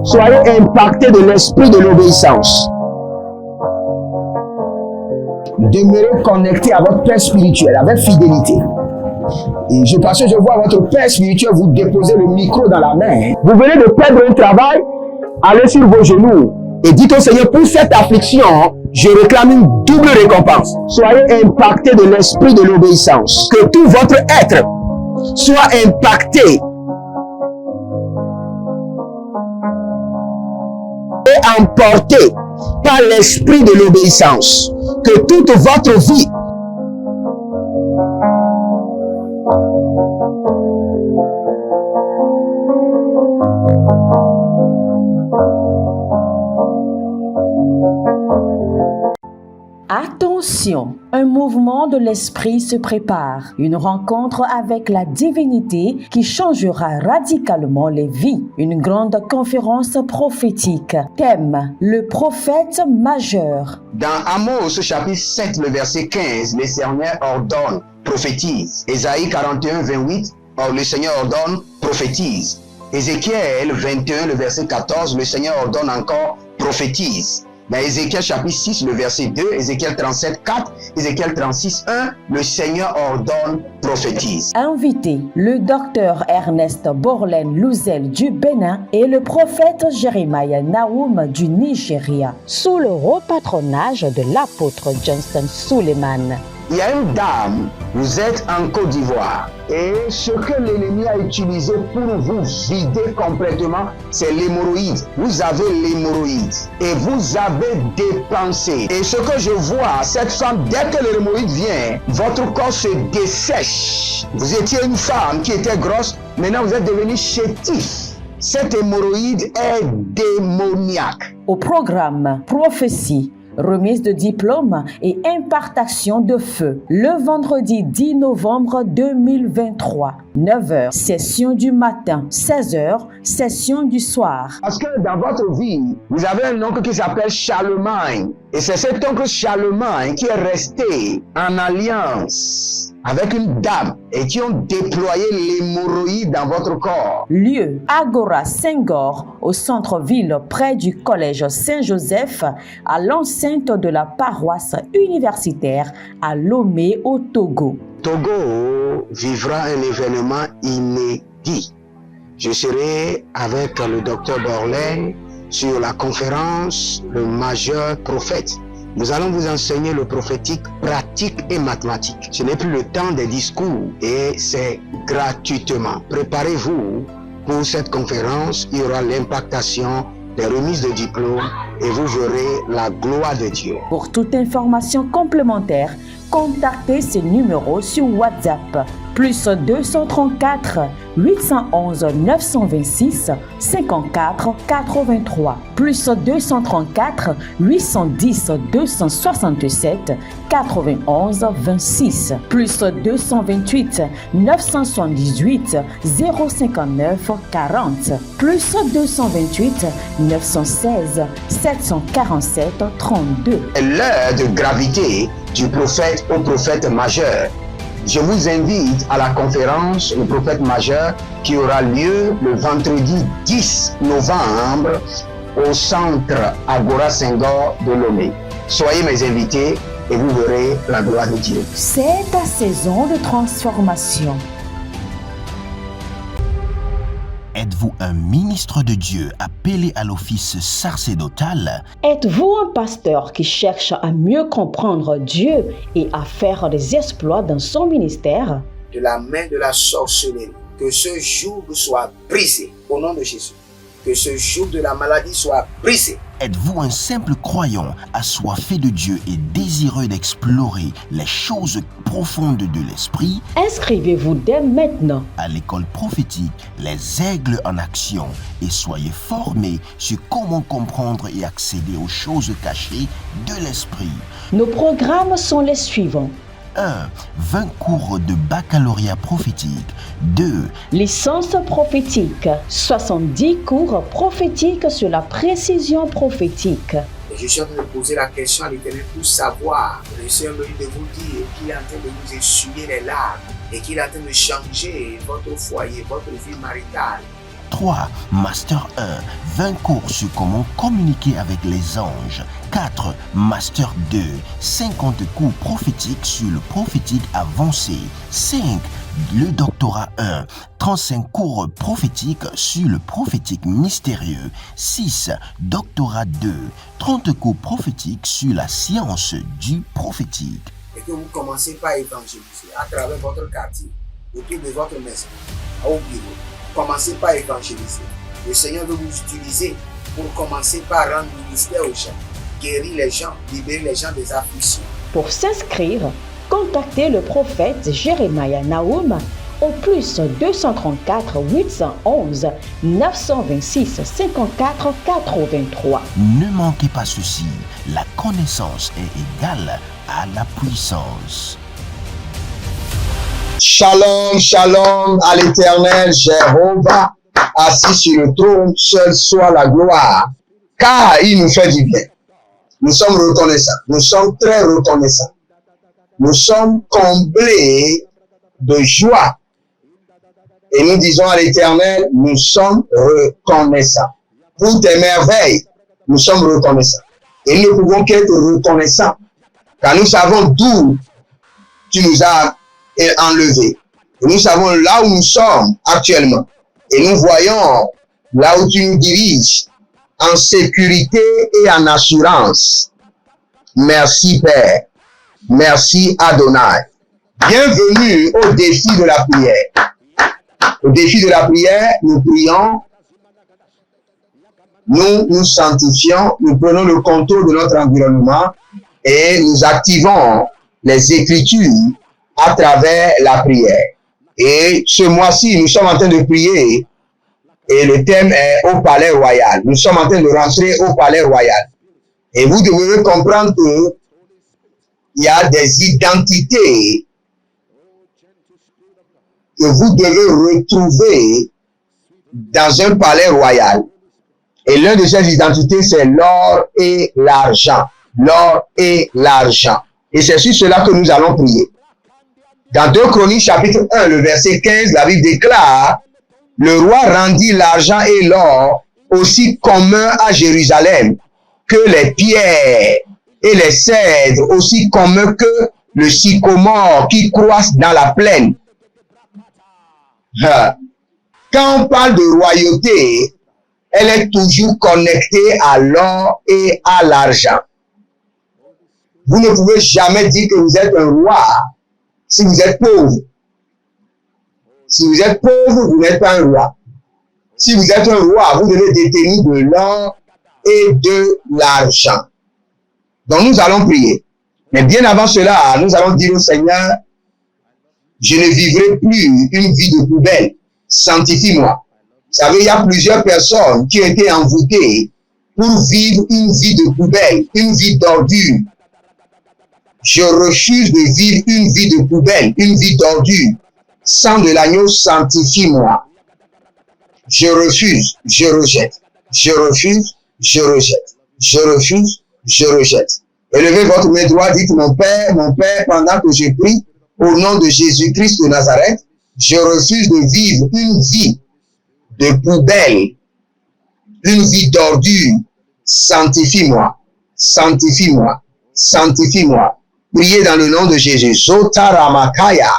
Soyez impactés de l'esprit de l'obéissance. Demeurez connectés à votre Père spirituel avec fidélité. Et parce que je vois votre Père spirituel vous déposer le micro dans la main. Vous venez de perdre un travail, allez sur vos genoux et dites au Seigneur, pour cette affliction, je réclame une double récompense. Soyez impactés de l'esprit de l'obéissance. Que tout votre être soit impacté et emporté par l'esprit de l'obéissance. Que toute votre vie Attention, un mouvement de l'esprit se prépare, une rencontre avec la divinité qui changera radicalement les vies, une grande conférence prophétique. Thème, le prophète majeur. Dans Amos chapitre 7, le verset 15, le Seigneur ordonne, prophétise. Ésaïe 41, 28, le Seigneur ordonne, prophétise. Ézéchiel 21, le verset 14, le Seigneur ordonne encore, prophétise. Dans Ézéchiel chapitre 6, le verset 2, Ézéchiel 37, 4, Ézéchiel 36, 1, le Seigneur ordonne, prophétise. Invité, le docteur Ernest Borlen Louzel du Bénin et le prophète Jeremiah Nahum du Nigeria, sous le haut patronage de l'apôtre Johnson Suleiman. Il y a une dame, vous êtes en Côte d'Ivoire et ce que l'ennemi a utilisé pour vous vider complètement, c'est l'hémorroïde. Vous avez l'hémorroïde et vous avez dépensé. Et ce que je vois, cette femme, dès que l'hémorroïde vient, votre corps se dessèche. Vous étiez une femme qui était grosse, maintenant vous êtes devenu chétif. Cette hémorroïde est démoniaque. Au programme Prophétie, remise de diplôme et impartation de feu. Le vendredi 10 novembre 2023, 9h, session du matin, 16h, session du soir. Parce que dans votre vie, vous avez un oncle qui s'appelle Charlemagne. Et c'est cet oncle Charlemagne qui est resté en alliance avec une dame et qui ont déployé l'hémorroïde dans votre corps. Lieu, Agora Senghor, au centre-ville près du collège Saint-Joseph, à l'enceinte de la paroisse universitaire à Lomé au Togo. Togo vivra un événement inédit. Je serai avec le docteur Borlen sur la conférence Le Majeur Prophète. Nous allons vous enseigner le prophétique pratique et mathématique. Ce n'est plus le temps des discours et c'est gratuitement. Préparez-vous pour cette conférence. Il y aura l'impactation des remises de diplômes et vous verrez la gloire de Dieu. Pour toute information complémentaire, contactez ces numéros sur WhatsApp. Plus 234 811 926 54 83. Plus 234 810 267 91 26. Plus 228 978 059 40. Plus 228 916 747 32. L'heure de gravité du prophète au prophète majeur. Je vous invite à la conférence Le Prophète Majeur qui aura lieu le vendredi 10 novembre au centre Agora Senghor de Lomé. Soyez mes invités et vous verrez la gloire de Dieu. C'est ta saison de transformation. Êtes-vous un ministre de Dieu appelé à l'office sacerdotal? Êtes-vous un pasteur qui cherche à mieux comprendre Dieu et à faire des exploits dans son ministère? De la main de la sorcellerie, que ce joug soit brisé au nom de Jésus. Que ce joug de la maladie soit brisé. Êtes-vous un simple croyant assoiffé de Dieu et désireux d'explorer les choses profondes de l'esprit? Inscrivez-vous dès maintenant À l'école prophétique Les Aigles en Action et soyez formés sur comment comprendre et accéder aux choses cachées de l'esprit. Nos programmes sont les suivants. 1. 20 cours de baccalauréat prophétique. 2. Licence prophétique. 70 cours prophétiques sur la précision prophétique. Et je suis en train de poser la question à l'Éternel pour savoir. Le Seigneur me dit de vous dire qu'il est en train de vous essuyer les larmes et qu'il est en train de changer votre foyer, votre vie maritale. 3. Master 1, 20 cours sur comment communiquer avec les anges. 4. Master 2, 50 cours prophétiques sur le prophétique avancé. 5. Le doctorat 1, 35 cours prophétiques sur le prophétique mystérieux. 6. Doctorat 2, 30 cours prophétiques sur la science du prophétique. Et que vous commencez par évangéliser à travers votre quartier, autour de votre maison, au bureau. Commencez par évangéliser. Le Seigneur veut vous utiliser pour commencer par rendre ministère aux gens, guérir les gens, libérer les gens des afflictions. Pour s'inscrire, contactez le prophète Jérémia Nahum au plus 234 811 926 54 83. Ne manquez pas ceci, la connaissance est égale à la puissance. Shalom, shalom à l'Éternel, Jéhovah, assis sur le trône, seul soit la gloire, car il nous fait du bien. Nous sommes reconnaissants, nous sommes très reconnaissants. Nous sommes comblés de joie. Et nous disons à l'Éternel, nous sommes reconnaissants. Pour tes merveilles, nous sommes reconnaissants. Et nous ne pouvons qu'être reconnaissants, car nous savons d'où tu nous as enlevés. Et nous savons là où nous sommes actuellement. Et nous voyons là où tu nous diriges, en sécurité et en assurance. Merci Père. Merci Adonai. Bienvenue au défi de la prière. Au défi de la prière, nous prions, nous nous sanctifions, nous prenons le contrôle de notre environnement et nous activons les Écritures à travers la prière. Et ce mois-ci, nous sommes en train de prier et le thème est au Palais Royal. Nous sommes en train de rentrer au Palais Royal. Et vous devez comprendre que il y a des identités que vous devez retrouver dans un palais royal. Et l'une de ces identités, c'est l'or et l'argent. L'or et l'argent. Et c'est sur cela que nous allons prier. Dans 2 Chroniques chapitre 1, le verset 15, la Bible déclare, le roi rendit l'argent et l'or aussi communs à Jérusalem que les pierres et les cèdres, aussi communs que le sycomore qui croissent dans la plaine. Quand on parle de royauté, elle est toujours connectée à l'or et à l'argent. Vous ne pouvez jamais dire que vous êtes un roi si vous êtes pauvre. Si vous êtes pauvre, vous n'êtes pas un roi. Si vous êtes un roi, vous devez détenir de l'or et de l'argent. Donc nous allons prier. Mais bien avant cela, nous allons dire au Seigneur, je ne vivrai plus une vie de poubelle. Sanctifie-moi. Vous savez, il y a plusieurs personnes qui ont été envoûtées pour vivre une vie de poubelle, une vie d'ordure. Je refuse de vivre une vie de poubelle, une vie d'ordure. Sang de l'agneau, sanctifie-moi. Je refuse, je rejette. Je refuse, je rejette. Je refuse, je rejette. Élevez votre main droite, dites mon Père, pendant que je prie, au nom de Jésus-Christ de Nazareth, je refuse de vivre une vie de poubelle, une vie d'ordure. Sanctifie-moi, sanctifie-moi, sanctifie-moi. Priez dans le nom de Jésus. Zotaramakaya.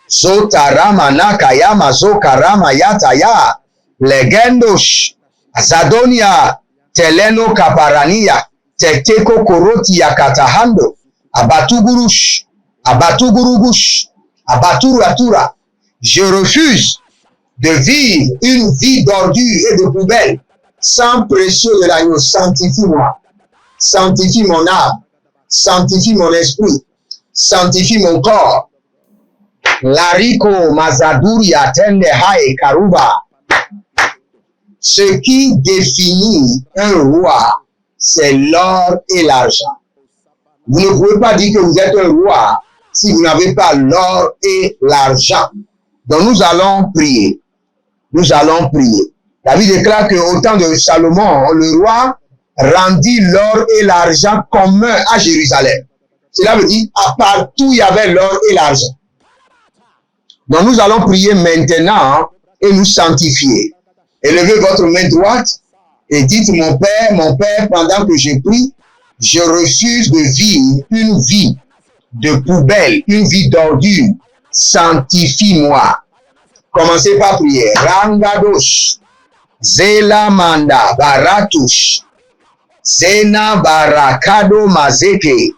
Zotaramanakaya mazokaramayataya. Legendosh. Zadonia. Teleno kaparania. Tekeko koroti yakatahando. Abatugurush. Abatugurugush. Abaturatura. Je refuse de vivre une vie d'ordure et de poubelle. Sang précieux de l'agneau, sanctifie-moi. Sanctifie mon âme. Sanctifie mon esprit. Sanctifie mon corps. Lariko mazaduri atende hae karuba. Ce qui définit un roi, c'est l'or et l'argent. Vous ne pouvez pas dire que vous êtes un roi si vous n'avez pas l'or et l'argent. Donc nous allons prier. Nous allons prier. David déclare qu'au temps de Salomon, le roi rendit l'or et l'argent commun à Jérusalem. Cela veut dire, à partout il y avait l'or et l'argent. Donc nous allons prier maintenant et nous sanctifier. Élevez votre main droite et dites, mon Père, pendant que je prie, je refuse de vivre une vie de poubelle, une vie d'ordure. Sanctifie-moi. Commencez par prier. Rangadosh, Zela Manda, Baratush, Zena Barakado Mazeke,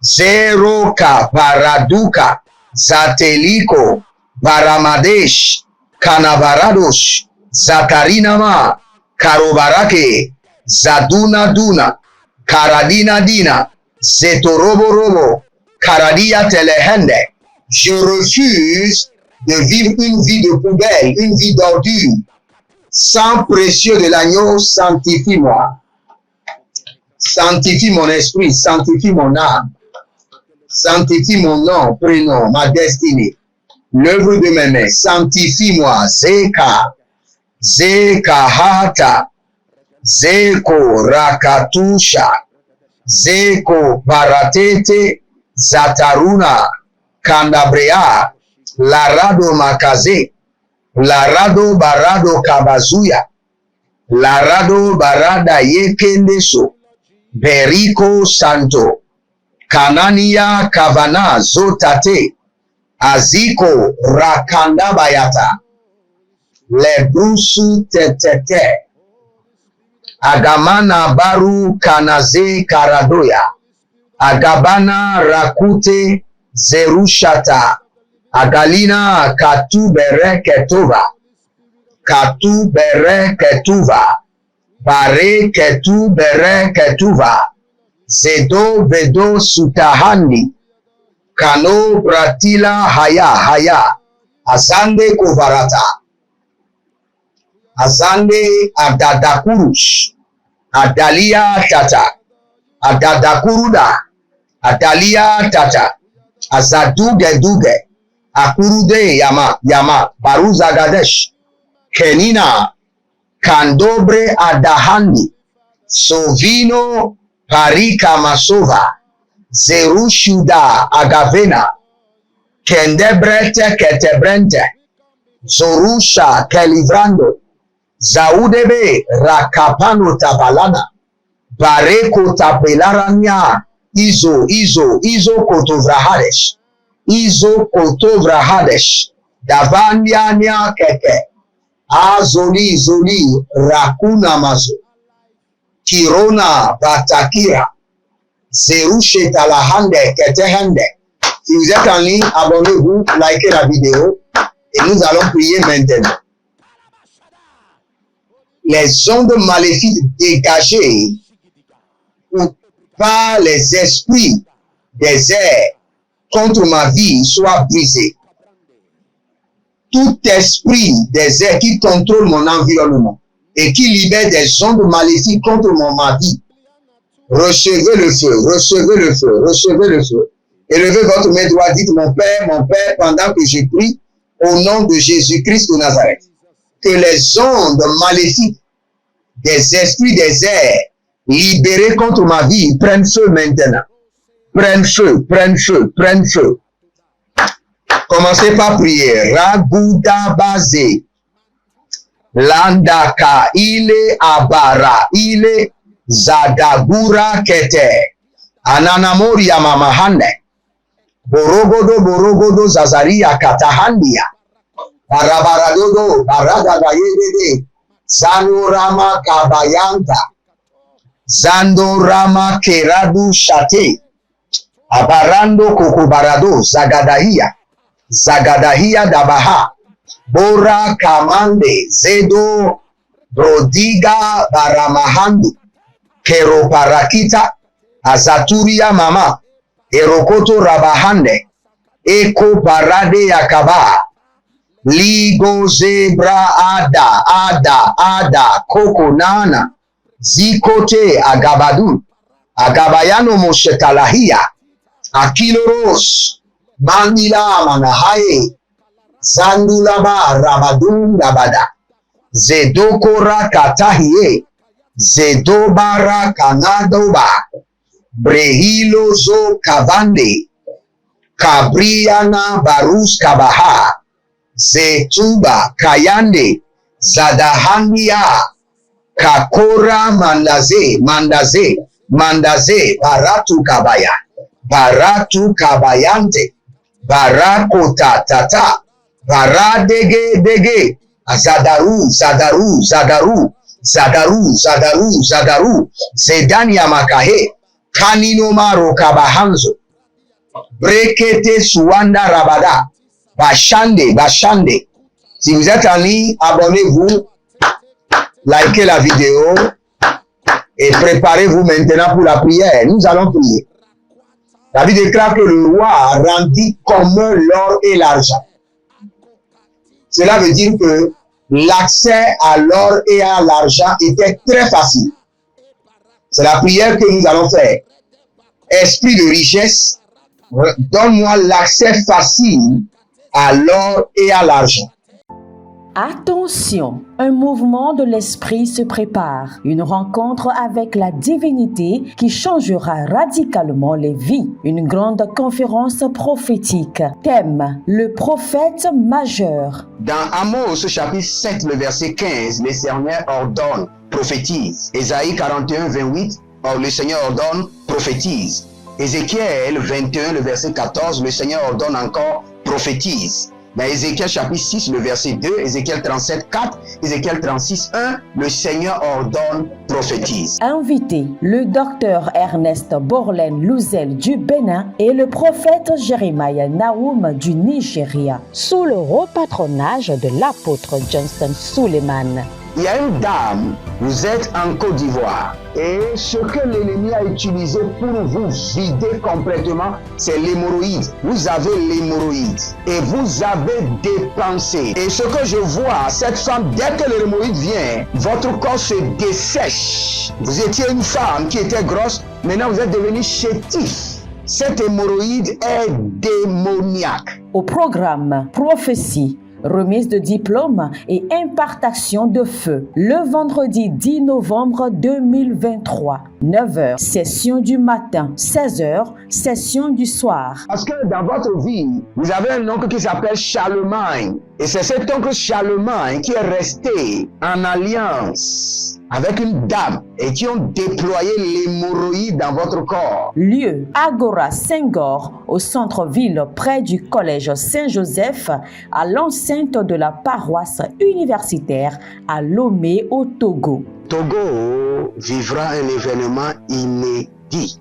Zeroka Baraduka, Zateliko, Baramadesh, Kanabaradosh, Zakarinama, Karobarake, Zaduna Duna, Karadina Dina, Zetorobo Robo, Karadia Telehende. Je refuse de vivre une vie de poubelle, une vie d'ordure. Sang précieux de l'agneau, sanctifie-moi. Sanctifie mon esprit, sanctifie mon âme. Sanctifie mon nom, prénom, ma destinée. L'œuvre de mes mains, sanctifie-moi. Zeka, Zekahata, Zeko Rakatusha, Zeko Baratete, Zataruna, Kandabrea, Larado Makaze, Larado Barado Kabazuya, Larado Barada Yekendeso, Beriko Santo, Kanania Kavana Zotate, Aziko Rakandabayata, Lebrusu Tetete, Agamana Baru Kanaze Karadoya, Agabana Rakute Zerushata, Agalina Katu Bere Ketova, Katu Bere Ketuva, Bare Ketu Bere Ketuva, Zedo Vedo Sutahandi, Kano Bratila Haya, Azande Kovarata, Azande Adadakurush, Adalia Tata, Adadakuruda, Adalia Tata, Azaduge, Akurude Yama, Baruza Gadesh, Kenina, Kandobre Adahandi, Sovino Parika Masova, Zerushuda Agavena, Kendebrete Ketebrente, Zorusha Kelivrando, Zaudebe Rakapano Tabalana, Bareko Tapelaranya, Izo Kotovrahadesh, Izo Kotovrahadesh, Davanyanya Keke, Azoli Rakuna Mazo, Kirona Batakira, Zerushe Talahande Ketehende. Si vous êtes en ligne, abonnez-vous, likez la vidéo et nous allons prier maintenant. Les ondes maléfiques dégagées par les esprits des airs contre ma vie soient brisés. Tout esprit des airs qui contrôle mon environnement et qui libère des ondes maléfiques contre ma vie, recevez le feu. Élevez votre main droite, dites, mon Père, pendant que je prie, au nom de Jésus-Christ de Nazareth, que les ondes maléfiques des esprits des airs libérés contre ma vie prennent feu maintenant. Prennent feu. Commencez par prier. Raguda Bazé, Landaka, Ile Abara, Ile Zadagura Kete, Ananamori Yamamahane, Borogodo Zazaria Katahandia, Barabaradodo, Baradagayede, Zanorama Kabayanta, Zandorama Keradu Shate, Abarando Kokobarado, Zagadahia Dabaha, Bora Kamande, Zedo, Brodiga Baramahandu, Keroparakita, Azaturia Mama, Erokoto Rabahande, Eko Parade Yakaba, Ligo Zebra Ada, Koko Nana, Zikote Agabadu, Agabayano Moshetalahia, Akiloros, Mandila Manahaye, Zandulaba Rabadun Gabada, Zedokora Katahie, Zedobara Kanadoba, Brehilozo Kavande, Kabriana Barus Kabaha, Zetuba Kayande Zadahandia Kakora Mandaze Baratu Kabaya Baratu Kabayante Barakota Tata Baradege Zadaru Zedania Makahe Kaninoma Kabahanzo Brekete Suwanda Rabada Bashande. Si vous êtes en ligne, abonnez-vous, likez la vidéo et préparez-vous maintenant pour la prière. Nous allons prier. La Bible déclare que le roi rendit commun l'or et l'argent. Cela veut dire que l'accès à l'or et à l'argent était très facile. C'est la prière que nous allons faire. Esprit de richesse, donne-moi l'accès facile à l'or et à l'argent. Attention, un mouvement de l'esprit se prépare, une rencontre avec la divinité qui changera radicalement les vies, une grande conférence prophétique. Thème, le prophète majeur. Dans Amos chapitre 7, le verset 15, le Seigneur ordonne, prophétise. Ésaïe 41, 28, le Seigneur ordonne, prophétise. Ézéchiel 21, le verset 14, le Seigneur ordonne encore, prophétise. Dans Ézéchiel chapitre 6, le verset 2, Ézéchiel 37, 4, Ézéchiel 36, 1, le Seigneur ordonne, prophétise. Invité, le docteur Ernest Borlen Louzel du Bénin et le prophète Jeremiah Nahum du Nigeria, sous le haut patronage de l'apôtre Johnson Suleiman. Il y a une dame, vous êtes en Côte d'Ivoire et ce que l'ennemi a utilisé pour vous vider complètement, c'est l'hémorroïde. Vous avez l'hémorroïde et vous avez dépensé. Et ce que je vois, cette femme, dès que l'hémorroïde vient, votre corps se dessèche. Vous étiez une femme qui était grosse, maintenant vous êtes devenu chétif. Cette hémorroïde est démoniaque. Au programme Prophétie, remise de diplôme et impartation de feu. Le vendredi 10 novembre 2023, 9h, session du matin, 16h, session du soir. Parce que dans votre vie, vous avez un oncle qui s'appelle Charlemagne. Et c'est cet oncle Charlemagne qui est resté en alliance avec une dame et qui ont déployé l'hémorroïde dans votre corps. Lieu, Agora Senghor, au centre-ville près du collège Saint-Joseph, à l'enceinte de la paroisse universitaire à Lomé au Togo. Togo vivra un événement inédit.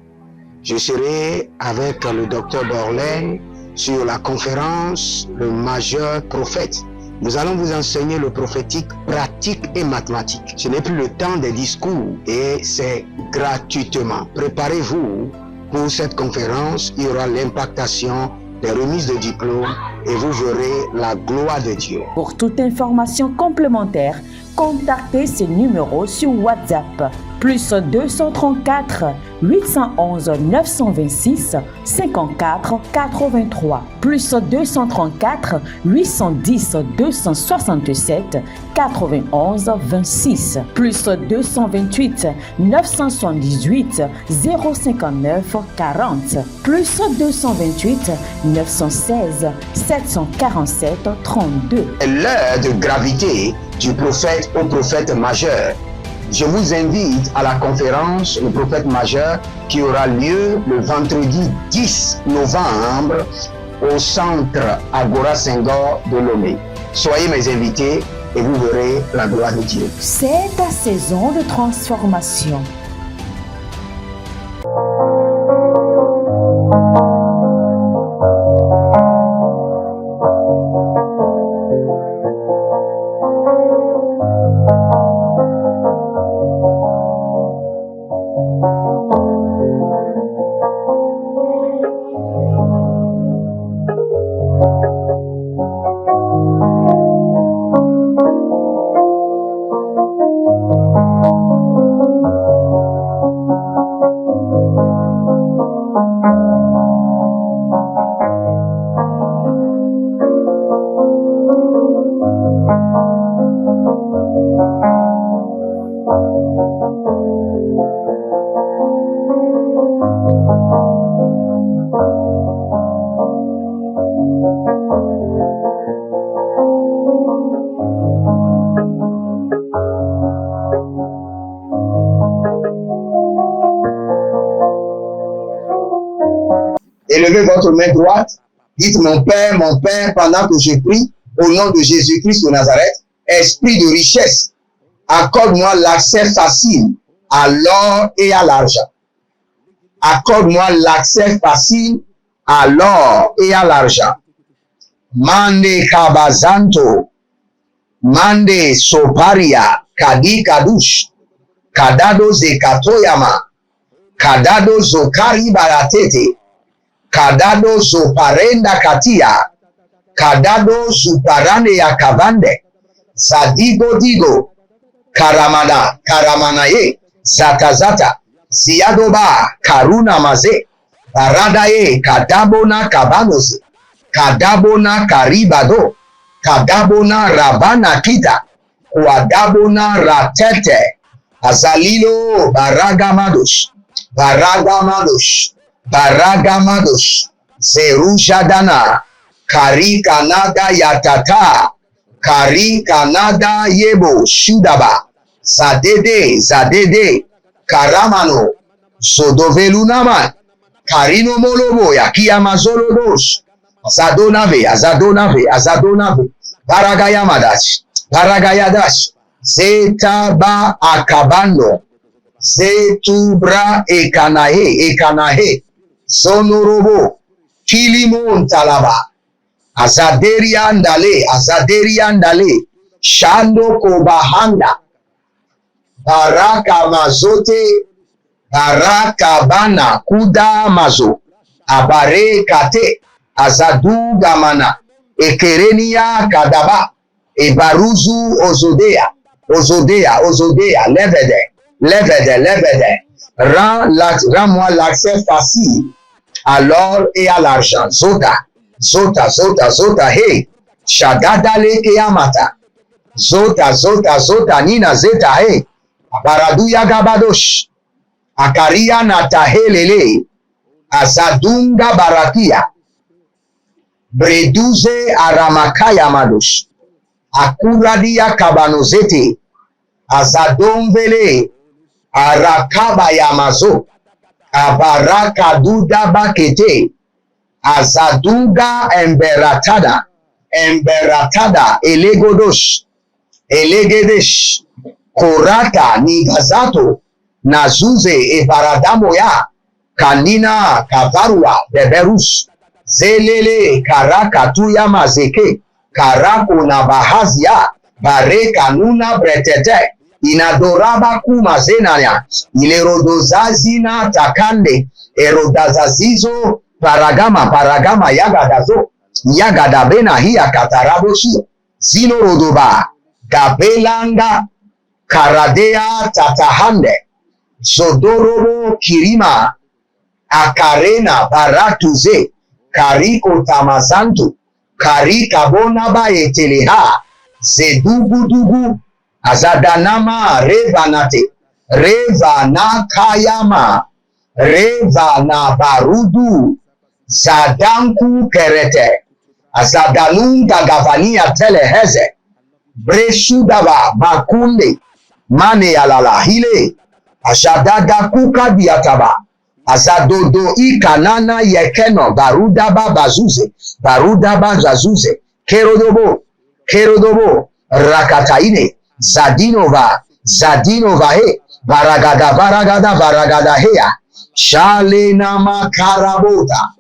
Je serai avec le docteur Borlen sur la conférence Le Majeur Prophète. Nous allons vous enseigner le prophétique pratique et mathématique. Ce n'est plus le temps des discours et c'est gratuitement. Préparez-vous pour cette conférence. Il y aura l'impactation des remises de diplômes et vous verrez la gloire de Dieu. Pour toute information complémentaire, contactez ces numéros sur WhatsApp. Plus 234 811 926 54 83. Plus 234 810 267 91 26. Plus 228 978 059 40. Plus 228 916 747 32. L'heure de gravité du prophète au prophète majeur. Je vous invite à la conférence Le Prophète Majeur qui aura lieu le vendredi 10 novembre au centre Agora Senghor de Lomé. Soyez mes invités et vous verrez la gloire de Dieu. C'est ta saison de transformation. Élevez votre main droite. Dites mon Père, pendant que je prie, au nom de Jésus-Christ de Nazareth, esprit de richesse, accorde-moi l'accès facile à l'or et à l'argent. Accorde-moi l'accès facile à l'or et à l'argent. Mande kabazanto, mande soparia, kadi kadush, kadado zekatoyama, kadado zokari baratete, kadado zoparenda katia, kadado zuparane ya kavande, zadigo digo, karamanaye, zata, ziadoba, karuna maze, baradaye, kadabona kabanoze, kadabona karibado, kadabona rabana kita, kuadabona ratete, azalilo baragamadosh, zerujadana, kari kanada yatata, kari kanada yebo shudaba, zadede, karamano, zodovelunaman, karino molobo ya kiyamazolodosh, azadonave, baragayadash, zetaba akabando, zetubra ekanahe, sonorobo, kilimon talaba, azaderi andale, shando kobahanda, baraka mazote, baraka bana kuda mazo, abare kate, azadu gamana, ekerenia kadaba, ebaruzu ozodea, levede, rends-moi l'accès facile à l'or et à l'argent, zota, hey, shadadale keyamata, zota, nina zeta, hey, baraduya gabadosh, akaria natahelele, azadunga barakia, breduze aramakaya madosh, akuradia kabanozete, azadonvele, arakaba yamazo, abaraka duda bakete, azaduga emberatada, elegedesh, korata nigazato, nazuze ebaradamoya, kanina kavarua beberus, zelele karakatuya mazeke, karako na bahazia, bareka nuna bretete, inadoraba kumazenanya, ilerodozazina takande, erodazazizo, paragama yagadabena hiya katarabosu, zino rodoba, gabelanga, karadea tatahande, zodorobo kirima, akarena baratuze, kariko tamazantu, karika bonaba eteleha, zedugudugu, azadanama revanate, revana kayama, revana barudu, zadanku kerete, azadanunga gavania teleheze, breshudaba makunde, mane alala hile, ashadada kuka diataba, azadodo ikanana yekeno, barudaba zazuze, kerodobo, rakataine, zadinova he, baragada hea, shalenama karabota.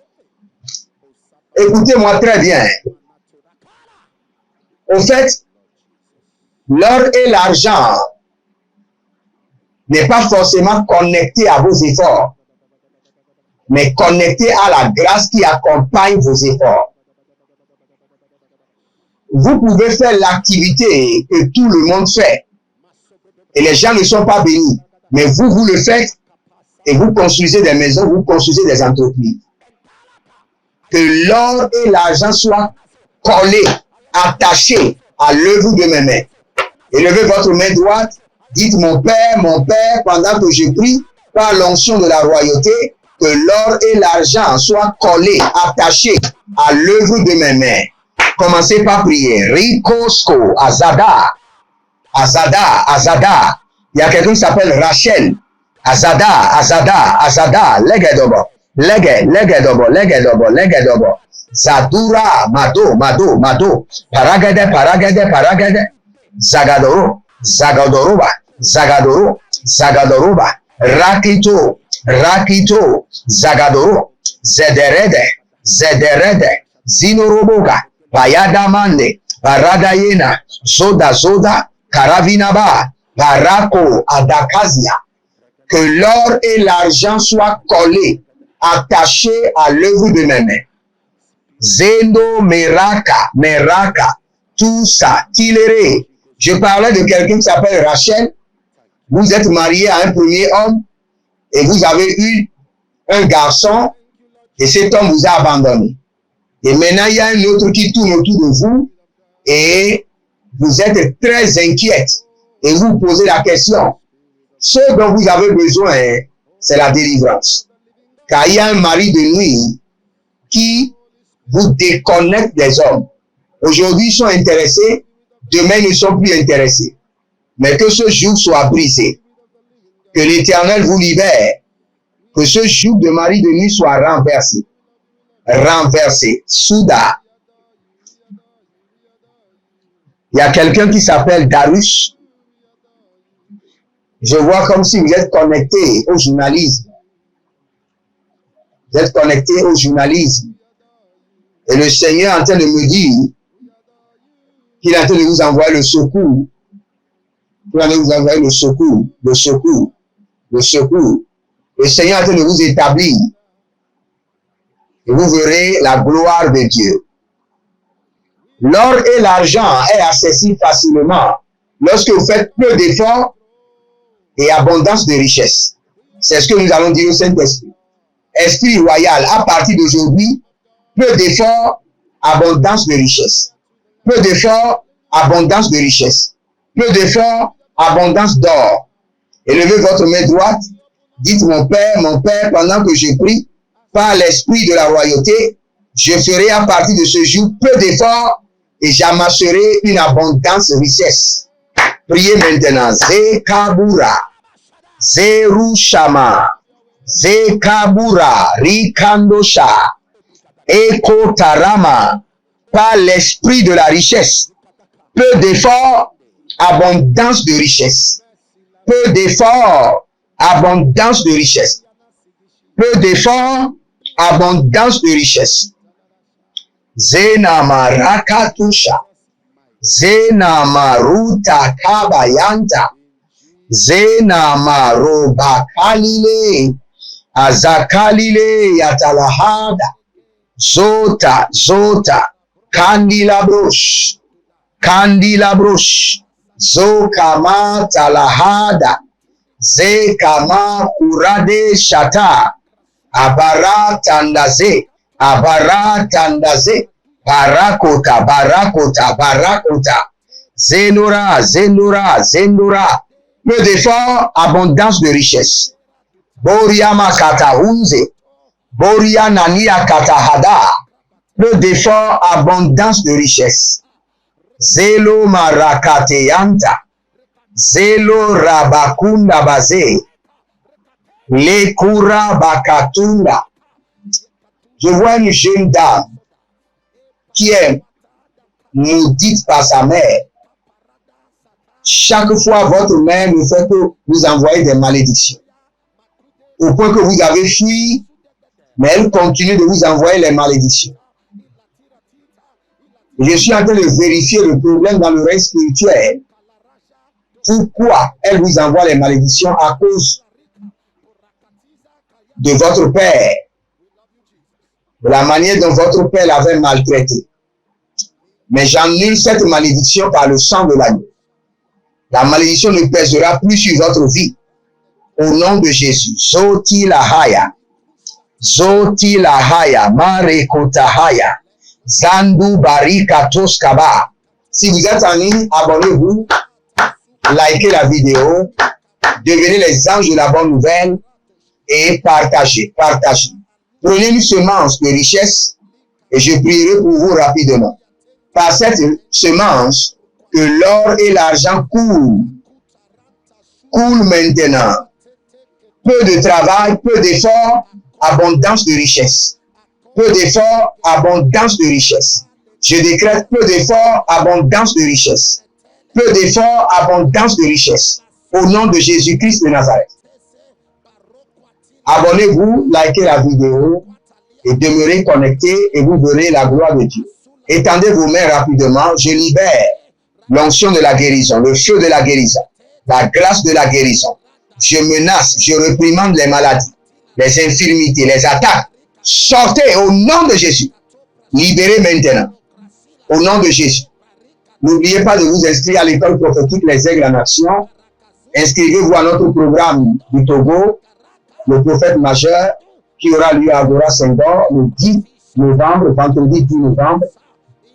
Écoutez-moi très bien. Au fait, l'or et l'argent n'est pas forcément connecté à vos efforts, mais connecté à la grâce qui accompagne vos efforts. Vous pouvez faire l'activité que tout le monde fait et les gens ne sont pas bénis, mais vous le faites et vous construisez des maisons, vous construisez des entreprises. Que l'or et l'argent soient collés, attachés à l'œuvre de mes mains. Élevez votre main droite, dites mon Père, pendant que je prie, par l'onction de la royauté, que l'or et l'argent soient collés, attachés à l'œuvre de mes mains. Commencez par prier. Rikosko, Azada. Il y a quelqu'un qui s'appelle Rachel. Azada, Legedobo. Lege dobo. Zadura, mado. Paragade. Zagadoroba. Rakito. Zagadoro. Zederede. Zinoroboga. Bayadamande. Baradayena. Zoda. Karavinaba. Barako. Adakazia. Que l'or et l'argent soient collés, attachés à l'œuvre de mes mains. Zendo, Meraka, tout ça, Tilere. Je parlais de quelqu'un qui s'appelle Rachel. Vous êtes marié à un premier homme et vous avez eu un garçon et cet homme vous a abandonné. Et maintenant, il y a un autre qui tourne autour de vous et vous êtes très inquiète et vous posez la question. Ce dont vous avez besoin, c'est la délivrance. Car il y a un mari de nuit qui vous déconnecte des hommes. Aujourd'hui, ils sont intéressés, demain, ils ne sont plus intéressés. Mais que ce joug soit brisé. Que l'Éternel vous libère. Que ce joug de mari de nuit soit renversé. Souda. Il y a quelqu'un qui s'appelle Darus. Je vois comme si vous êtes connecté au journalisme. Vous êtes connecté au journalisme. Et le Seigneur est en train de me dire qu'il est en train de vous envoyer le secours. Il est en train de vous envoyer le secours. Le Seigneur est en train de vous établir. Et vous verrez la gloire de Dieu. L'or et l'argent est accessible facilement lorsque vous faites peu d'efforts et abondance de richesse. C'est ce que nous allons dire au Saint-Esprit. Esprit royal, à partir d'aujourd'hui, peu d'efforts, abondance de richesse. Peu d'efforts, abondance de richesse. Peu d'efforts, abondance d'or. Élevez votre main droite, dites mon Père, pendant que je prie, par l'esprit de la royauté, je ferai à partir de ce jour peu d'efforts et j'amasserai une abondance de richesse. Priez maintenant. Zekabura, Zerushama, Zekabura, Rikandosha, Ekotarama, par l'esprit de la richesse. Peu d'efforts, abondance de richesse. Peu d'efforts, abondance de richesse. Peu d'efforts, abondance de richesse. Zenama Rakatusha. Zena maruta kabayanta. Zena maroba kalile. Azakalile yatalahada. Zota. Kandila brosh. Zokama talahada. Zekama kurade shata. Abara tandaze. Barakota. Zenora. Peu d'efforts, abondance de richesse. Boriama kataunze. Boria nania katahada. Peu d'efforts, abondance de richesse. Zelo marakateyanta. Zelo rabakunda baze. Lekura bakatunda. Je vois une jeune dame qui est maudite par sa mère. Chaque fois, votre mère ne fait que vous envoyer des malédictions. Au point que vous avez fui, mais elle continue de vous envoyer les malédictions. Je suis en train de vérifier le problème dans le règne spirituel. Pourquoi elle vous envoie les malédictions? À cause de votre père. De la manière dont votre père l'avait maltraité. Mais j'annule cette malédiction par le sang de l'agneau. La malédiction ne pèsera plus sur votre vie. Au nom de Jésus. Zoti lahaya, marekotahaya, zandu barika toskaba. Si vous êtes en ligne, abonnez-vous, likez la vidéo, devenez les anges de la bonne nouvelle et partagez. Prenez une semence de richesse et je prierai pour vous rapidement. Par cette semence, que l'or et l'argent coulent maintenant. Peu de travail, peu d'efforts, abondance de richesse. Peu d'efforts, abondance de richesse. Je décrète peu d'efforts, abondance de richesse. Peu d'efforts, abondance de richesse. Au nom de Jésus-Christ de Nazareth. Abonnez-vous, likez la vidéo et demeurez connectés et vous verrez la gloire de Dieu. Étendez vos mains rapidement. Je libère l'onction de la guérison, le feu de la guérison, la grâce de la guérison. Je menace, je réprimande les maladies, les infirmités, les attaques. Sortez au nom de Jésus. Libérez maintenant. Au nom de Jésus. N'oubliez pas de vous inscrire à l'école prophétique Les Aigles en Action. Inscrivez-vous à notre programme du Togo, le prophète majeur, qui aura lieu à Agora Senghor le 10 novembre, vendredi 10 novembre,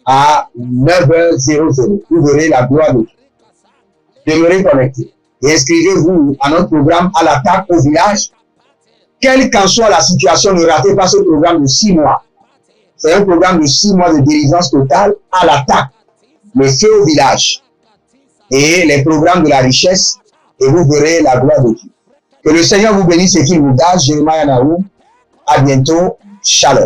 à 9h00. Vous verrez la gloire de Dieu. Demeurez connectés. Et inscrivez-vous à notre programme à l'attaque au village. Quelle qu'en soit la situation, ne ratez pas ce programme de 6 mois. C'est un programme de 6 mois de délivrance totale à l'attaque. Le feu au village. Et les programmes de la richesse. Et vous verrez la gloire de Dieu. Que le Seigneur vous bénisse et qu'il vous garde. Jérémie Naou. À bientôt. Shalom.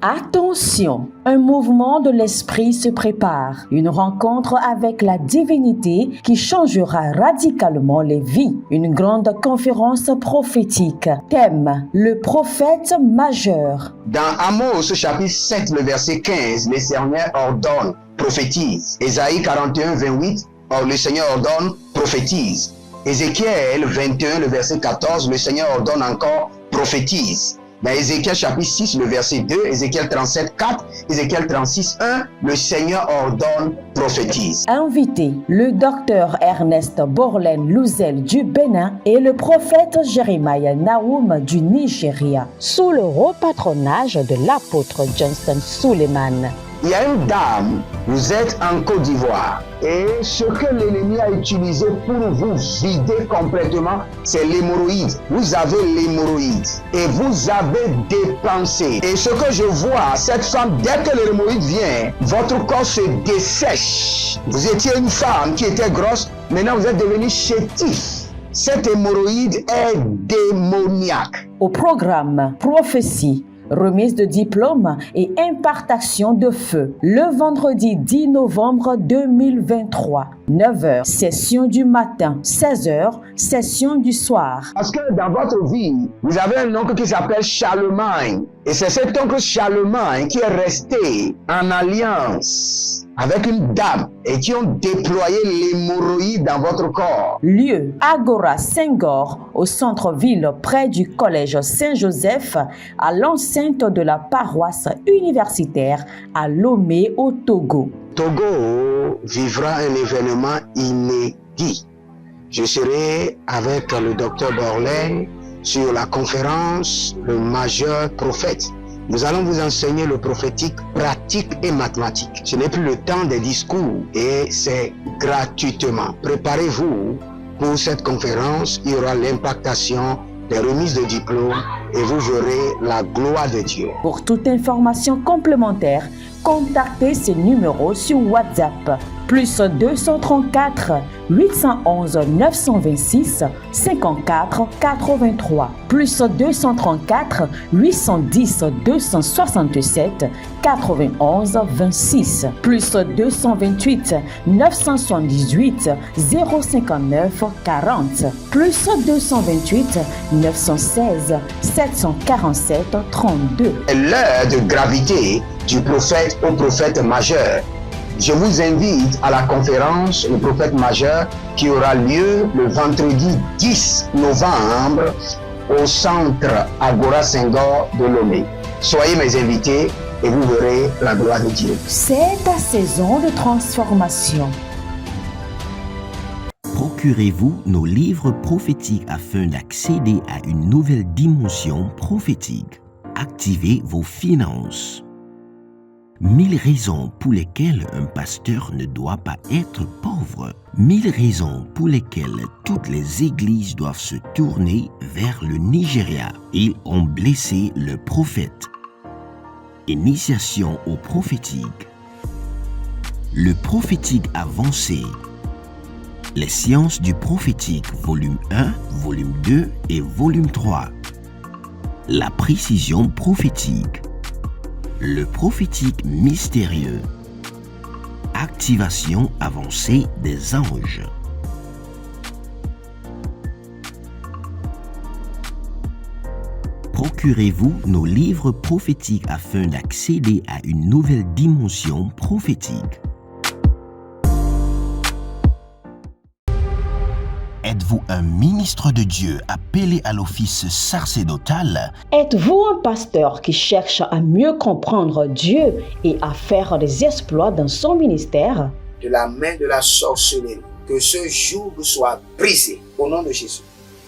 Attention, un mouvement de l'esprit se prépare, une rencontre avec la divinité qui changera radicalement les vies, une grande conférence prophétique. Thème, le prophète majeur. Dans Amos chapitre 7, le verset 15, le Seigneur ordonne, prophétise. Ésaïe 41, 28, le Seigneur ordonne, prophétise. Ézéchiel 21, le verset 14, le Seigneur ordonne encore, prophétise. Dans Ézéchiel chapitre 6, le verset 2, Ézéchiel 37, 4, Ézéchiel 36, 1, le Seigneur ordonne, prophétise. Invité, le docteur Ernest Borlen Louzel du Bénin et le prophète Jérémie Naoum du Nigeria, sous le haut patronage de l'apôtre Johnson Suleiman. Il y a une dame, vous êtes en Côte d'Ivoire et ce que l'ennemi a utilisé pour vous vider complètement, c'est l'hémorroïde. Vous avez l'hémorroïde et vous avez dépensé. Et ce que je vois, cette femme, dès que l'hémorroïde vient, votre corps se dessèche. Vous étiez une femme qui était grosse, maintenant vous êtes devenu chétif. Cette hémorroïde est démoniaque. Au programme Prophétie, remise de diplôme et impartation de feu. Le vendredi 10 novembre 2023, 9h, session du matin, 16h, session du soir. Parce que dans votre vie, vous avez un oncle qui s'appelle Charlemagne. Et c'est cet oncle Charlemagne qui est resté en alliance avec une dame et qui ont déployé l'hémorroïde dans votre corps. Lieu, Agora Senghor, au centre-ville près du collège Saint-Joseph, à l'enceinte de la paroisse universitaire à Lomé au Togo. Togo vivra un événement inédit. Je serai avec le docteur Borlen sur la conférence Le Majeur Prophète. Nous allons vous enseigner le prophétique pratique et mathématique. Ce n'est plus le temps des discours et c'est gratuitement. Préparez-vous pour cette conférence. Il y aura l'impactation des remises de diplômes et vous verrez la gloire de Dieu. Pour toute information complémentaire, contactez ces numéros sur WhatsApp. Plus 234 811 926 54 83. Plus 234 810 267 91 26. Plus 228 978 059 40. Plus 228 916 747 32. L'heure de gravité du prophète au prophète majeur. Je vous invite à la conférence Le Prophète Majeur qui aura lieu le vendredi 10 novembre au centre Agora Senghor de Lomé. Soyez mes invités et vous verrez la gloire de Dieu. C'est ta saison de transformation. Procurez-vous nos livres prophétiques afin d'accéder à une nouvelle dimension prophétique. Activez vos finances. 1000 raisons pour lesquelles un pasteur ne doit pas être pauvre. 1000 raisons pour lesquelles toutes les églises doivent se tourner vers le Nigeria. Ils ont blessé le prophète. Initiation au prophétique. Le prophétique avancé. Les sciences du prophétique, volume 1, volume 2 et volume 3. La précision prophétique. Le prophétique mystérieux. Activation avancée des anges. Procurez-vous nos livres prophétiques afin d'accéder à une nouvelle dimension prophétique. Êtes-vous un ministre de Dieu appelé à l'office sacerdotal? Êtes-vous un pasteur qui cherche à mieux comprendre Dieu et à faire des exploits dans son ministère? De la main de la sorcellerie, que ce joug soit brisé au nom de Jésus.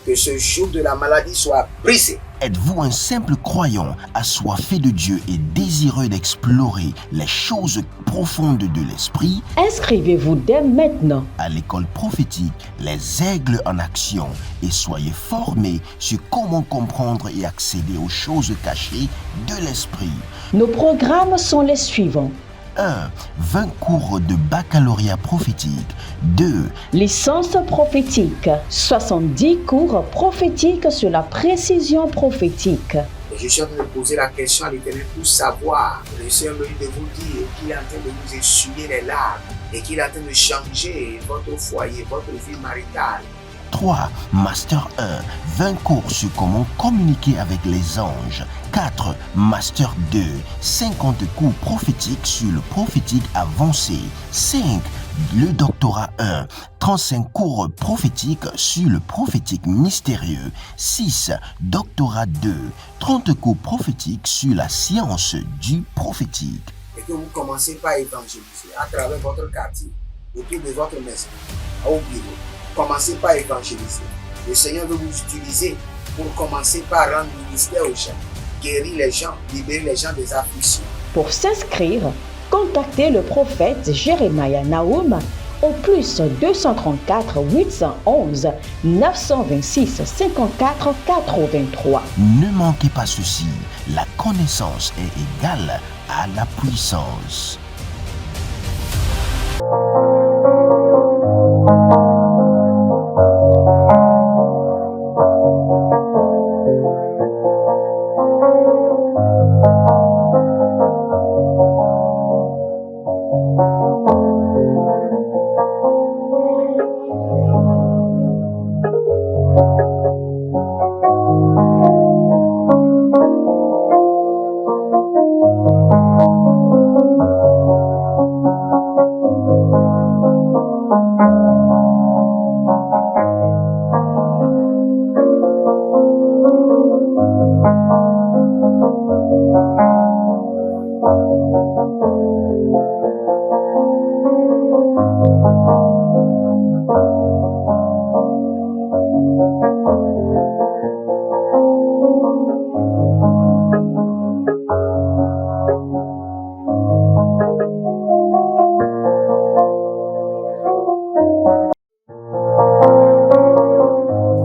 Que ce joug de la maladie soit brisé. Êtes-vous un simple croyant assoiffé de Dieu et désireux d'explorer les choses profondes de l'esprit? Inscrivez-vous dès maintenant À l'école prophétique Les Aigles en Action et soyez formés sur comment comprendre et accéder aux choses cachées de l'esprit. Nos programmes sont les suivants. 1. 20 cours de baccalauréat prophétique. 2. Licence prophétique. 70 cours prophétiques sur la précision prophétique. Je suis en train de poser la question à l'Éternel pour savoir. Le Seigneur me dit de vous dire qu'il est en train de vous essuyer les larmes et qu'il est en train de changer votre foyer, votre vie maritale. 3. Master 1. 20 cours sur comment communiquer avec les anges. 4. Master 2. 50 cours prophétiques sur le prophétique avancé. 5. Le doctorat 1. 35 cours prophétiques sur le prophétique mystérieux. 6. Doctorat 2. 30 cours prophétiques sur la science du prophétique. Et que vous commencez par évangéliser à travers votre quartier, autour de votre maison, au bureau. Commencez par évangéliser. Le Seigneur veut vous utiliser pour commencer par rendre ministère aux gens, guérir les gens, libérer les gens des afflictions. Pour s'inscrire, contactez le prophète Jérémia Nahum au plus 234 811 926 54 83. Ne manquez pas ceci, la connaissance est égale à la puissance.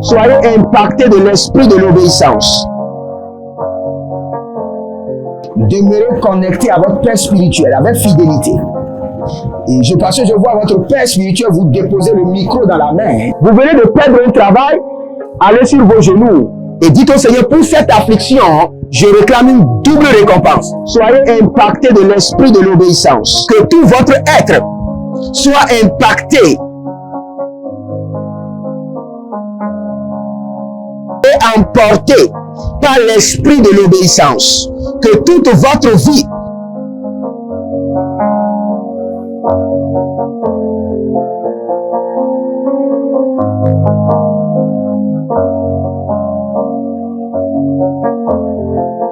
Soyez impactés de l'esprit de l'obéissance. Demeurez connectés à votre Père spirituel avec fidélité. Et parce que je vois votre Père spirituel vous déposer le micro dans la main. Vous venez de perdre un travail, allez sur vos genoux et dites au Seigneur, pour cette affliction, je réclame une double récompense. Soyez impactés de l'esprit de l'obéissance. Que tout votre être soit impacté et emporté par l'esprit de l'obéissance. Que toute votre vie